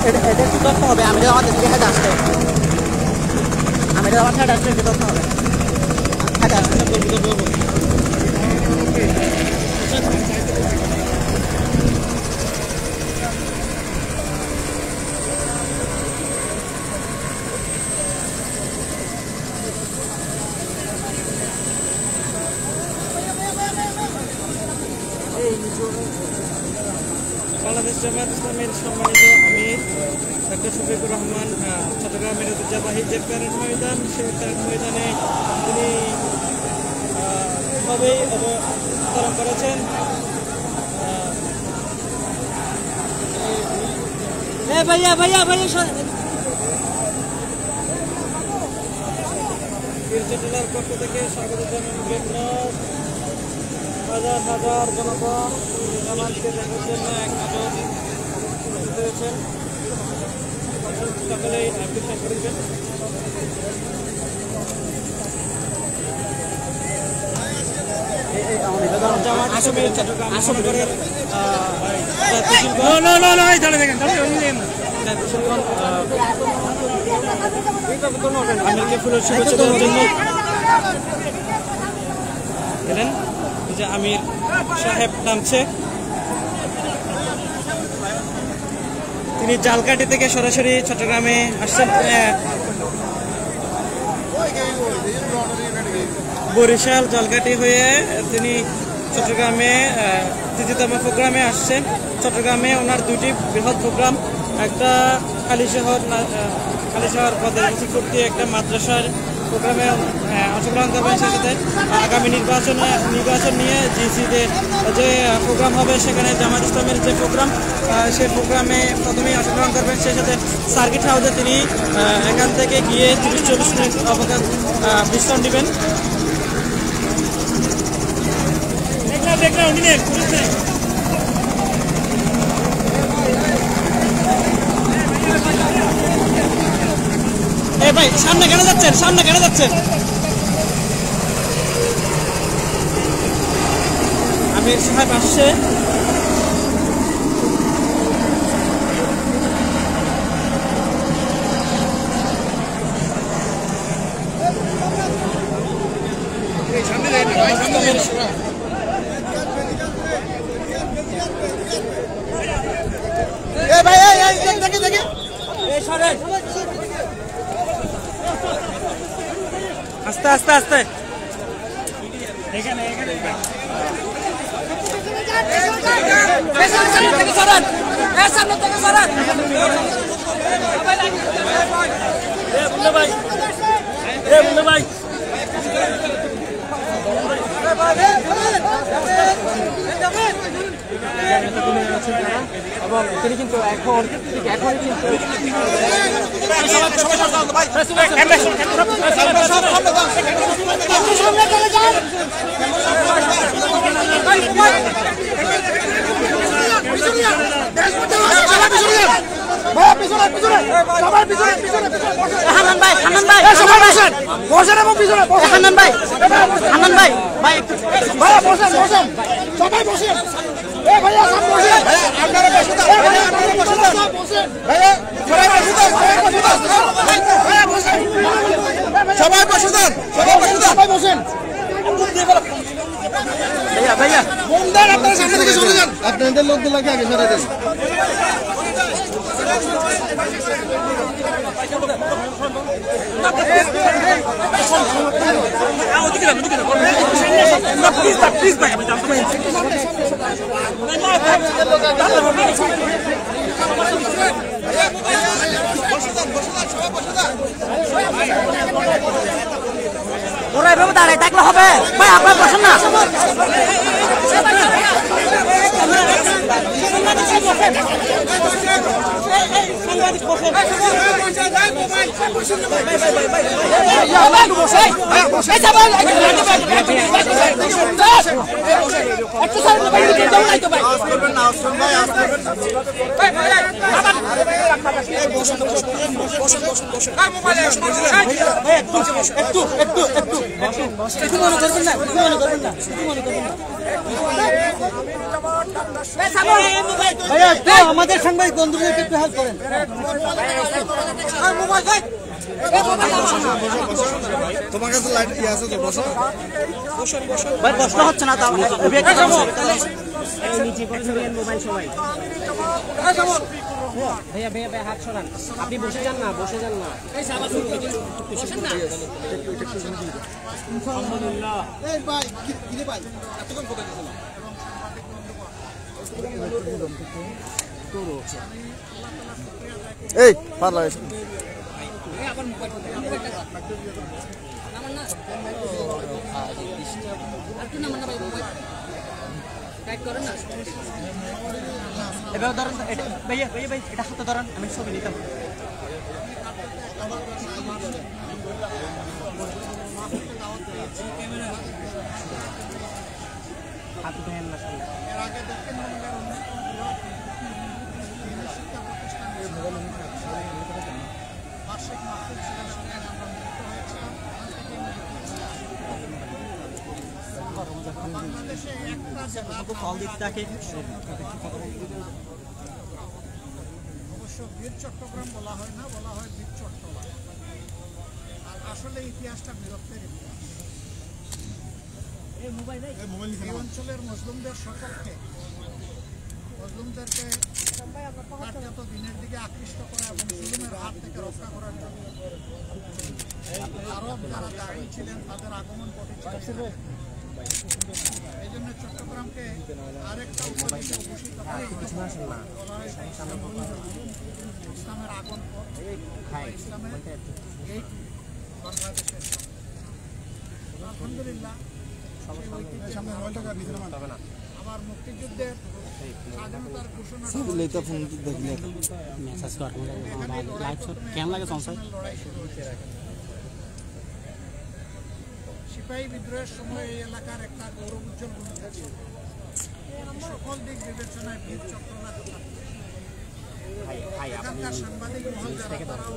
এটা একটু তথ্য হবে আমি আমাদের দিকে হেঁটে আসতে আমি আমার হেঁটে আসতে একটু তথ্য হবে হেঁটে আসতে বাংলাদেশ জামায়াত ইসলামীর সম্মানিত আমির ডক্টর শফিকুর রহমান চট্টগ্রামের ঐতিহ্যবাহী যে প্যারেড ময়দান সেই প্যারেড ময়দানে তিনি সবেই অবতরণ করেছেন। ভাইয়া ভাইয়া ভাইয়া জেলার পক্ষ থেকে স্বাগত জানান। হাজার হাজার জনগণ জামাতকে দেখার জন্য এক নজর পেয়েছেন, সকলেই বিশ্বাস করেছেন। আমিরকে ফুলের শুভেচ্ছা দেওয়ার জন্য এলেন যে আমির সাহেব নামছে। তিনি জালকাঠি থেকে সরাসরি চট্টগ্রামে আসছেন। বরিশাল জালকাঠি হয়ে তিনি চট্টগ্রামে তৃতীয়তম প্রোগ্রামে আসছেন। চট্টগ্রামে ওনার দুটি বৃহৎ প্রোগ্রাম, একটা কালীশহর পদের পূর্তি একটা মাদ্রাসার প্রোগ্রামে অংশগ্রহণ করবেন। সেই সাথে আগামী নির্বাচন নিয়ে জিসিতে যে প্রোগ্রাম হবে সেখানে জামাত ইসলামের যে প্রোগ্রাম সেই প্রোগ্রামে প্রথমেই অংশগ্রহণ করবেন। সেই সাথে সার্কিট হাউসে তিনি এখান থেকে গিয়ে 30-40 মিনিট অবকাশ বিশ্রাম নেবেন। ভাই সামনে কেন যাচ্ছেন? আমির সাহেব আসছে। আস্তে আস্তে আস্তে ভাই এবং তিনি কিন্তু এখনই কিন্তু আপনাদের লোকগুলোকে আগে সরে দেন। ওরা এভাবে দাঁড়ায় থাকলে হবে ভাই, আপনার বসেন না। একটু মনে করবেন না। ভাইয়া একটু আমাদের সাংবাদিক বন্ধুদেরকে একটু হেল্প করেন। তোমার কাছে লাইট কি আছে তো বসো ভাই কষ্ট হচ্ছে না তাও নিচে করে ধরেন মোবাইল সবাই ভাইয়া ভাইয়া ভাইয়া হাত সরান আপনি বসে যান না আলহামদুলিল্লাহ এই ভাই কি রে ভাই এতক্ষণ কোথায় গেছিল এই পারলা এবার ধরেন ভাইয়া ভাইয়া ভাই এটা হাতে ধরেন আমি ছবি নিতাম হাত ধরেন না অবশ্য বীর চট্টগ্রাম বলা হয় না, বলা হয় বীর চট্টগ্রাম। আর আসলে ইতিহাসটা বীরত্বের ইতিহাস। এই অঞ্চলের মুসলিমদের সপক্ষে মুসলিমদেরকে কার্যত দিনের দিকে আকৃষ্ট করা এবং জুলুমের হাত থেকে রক্ষা করার জন্য আরব যারা দাঁড়ি ছিলেন তাদের আগমন ঘটেছিল। এই জন্য চট্টগ্রামকে আরেকটা উপাধিতে ভূষিত করে ইসলামের আগমন ইসলামের এই বাংলাদেশের আলহামদুলিল্লাহ আবার মুক্তিযুদ্ধের স্বাধীনতার ঘোষণা লড়াই শুরু হয়েছে। সিপাহী বিদ্রোহের সময় এই এলাকার একটা গৌরব উজ্জ্বল ভূমিকা ছিল। সকল দিক বিবেচনায় বীর চক্ররা এখানকার সাংবাদিক মহল যারা তারাও